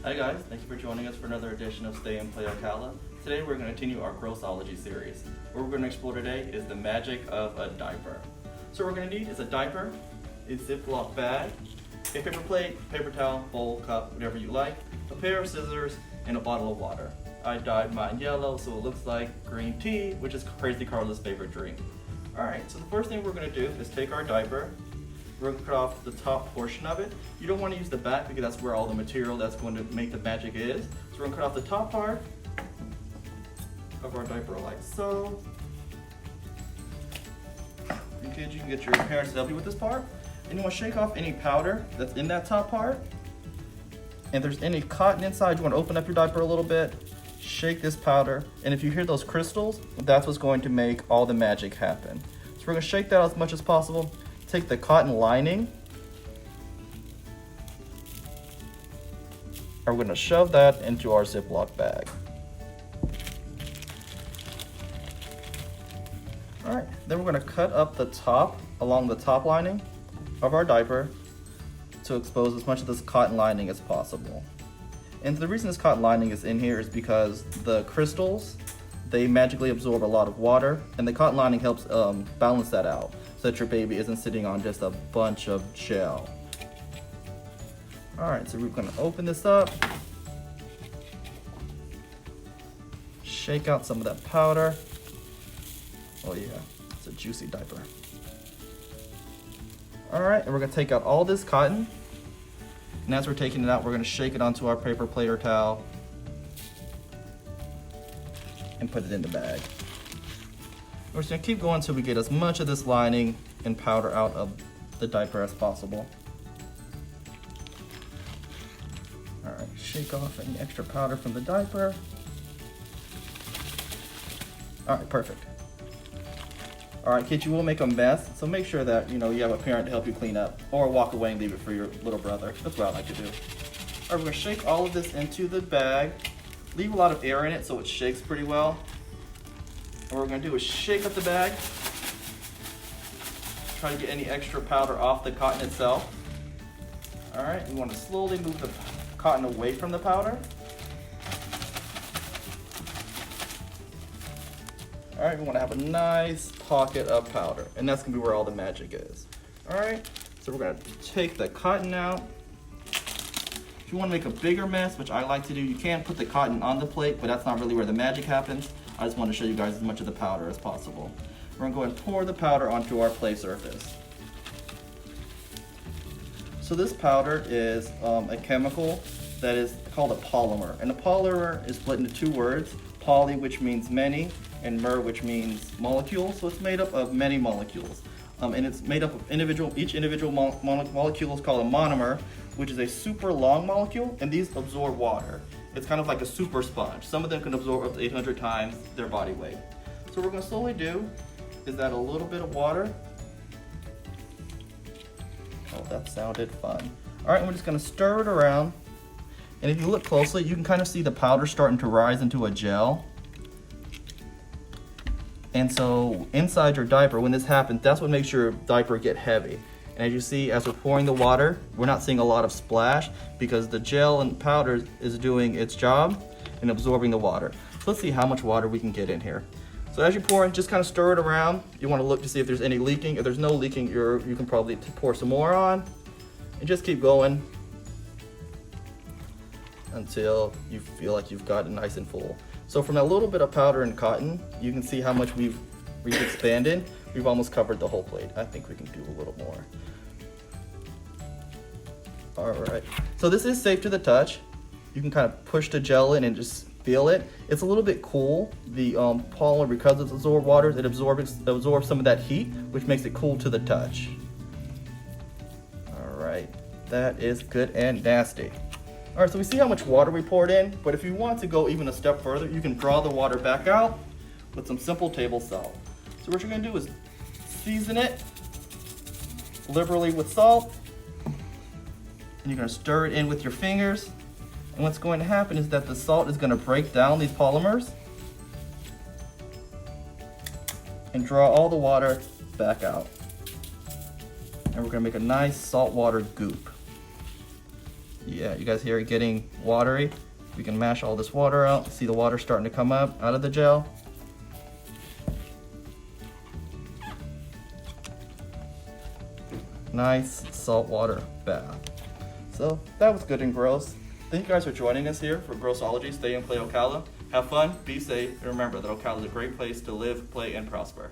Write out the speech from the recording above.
Hi guys, thank you for joining us for another edition of Stay and Play Ocala. Today we're going to continue our Grossology series. What we're going to explore today is the magic of a diaper. So what we're going to need is a diaper, a Ziploc bag, a paper plate, paper towel, bowl, cup, whatever you like, a pair of scissors, and a bottle of water. I dyed mine yellow so it looks like green tea, which is Crazy Carla's favorite drink. Alright, so the first thing we're going to do is take our diaper. We're going to cut off the top portion of it. You don't want to use the back because that's where all the material that's going to make the magic is. So we're going to cut off the top part of our diaper like so. And kids, you can get your parents to help you with this part. And you want to shake off any powder that's in that top part. And if there's any cotton inside, you want to open up your diaper a little bit, shake this powder, and if you hear those crystals, that's what's going to make all the magic happen. So we're going to shake that out as much as possible. Take the cotton lining, and we're going to shove that into our Ziploc bag. Alright, then we're going to cut up the top along the top lining of our diaper to expose as much of this cotton lining as possible. And the reason this cotton lining is in here is because the crystals, they magically absorb a lot of water, and the cotton lining helps balance that out, so that your baby isn't sitting on just a bunch of gel. Alright, so we're going to open this up, shake out some of that powder. Oh yeah, it's a juicy diaper. Alright, and we're going to take out all this cotton, and as we're taking it out, we're going to shake it onto our paper plate or towel and put it in the bag. We're just going to keep going until we get as much of this lining and powder out of the diaper as possible. Alright, shake off any extra powder from the diaper. Alright, perfect. Alright kids, you will make a mess, so make sure that you have a parent to help you clean up, or walk away and leave it for your little brother. That's what I like to do. Alright, we're going to shake all of this into the bag. Leave a lot of air in it so it shakes pretty well. What we're going to do is shake up the bag. Try to get any extra powder off the cotton itself. Alright, we want to slowly move the cotton away from the powder. Alright, we want to have a nice pocket of powder, and that's going to be where all the magic is. Alright, so we're going to take the cotton out. If you want to make a bigger mess, which I like to do, you can put the cotton on the plate, but that's not really where the magic happens. I just want to show you guys as much of the powder as possible. We're going to go and pour the powder onto our play surface. So this powder is a chemical that is called a polymer, and a polymer is split into two words, poly, which means many, and mer, which means molecule. So it's made up of many molecules, and it's made up of each individual molecule is called a monomer, which is a super long molecule, and these absorb water. It's kind of like a super sponge. Some of them can absorb up to 800 times their body weight. So what we're going to slowly do is add a little bit of water. Oh, that sounded fun. All right, we're just going to stir it around, and if you look closely, you can kind of see the powder starting to rise into a gel. And so inside your diaper, when this happens, that's what makes your diaper get heavy. And as you see, as we're pouring the water, we're not seeing a lot of splash because the gel and powder is doing its job in absorbing the water. So let's see how much water we can get in here. So as you pour it, just kind of stir it around. You want to look to see if there's any leaking. If there's no leaking, you can probably pour some more on. And just keep going until you feel like you've got it nice and full. So from a little bit of powder and cotton, you can see how much we've expanded. We've almost covered the whole plate. I think we can do a little more. All right, so this is safe to the touch. You can kind of push the gel in and just feel it. It's a little bit cool. The polymer, because it's absorbed water, it absorbs some of that heat, which makes it cool to the touch. All right, that is good and nasty. All right, so we see how much water we poured in, but if you want to go even a step further, you can draw the water back out with some simple table salt. So what you're gonna do is season it liberally with salt, and you're gonna stir it in with your fingers. And what's going to happen is that the salt is gonna break down these polymers and draw all the water back out. And we're gonna make a nice saltwater goop. Yeah, you guys hear it getting watery? We can mash all this water out. See the water starting to come up out of the gel. Nice saltwater bath. So that was good and gross. Thank you guys for joining us here for Grossology Stay and Play Ocala. Have fun, be safe, and remember that Ocala is a great place to live, play, and prosper.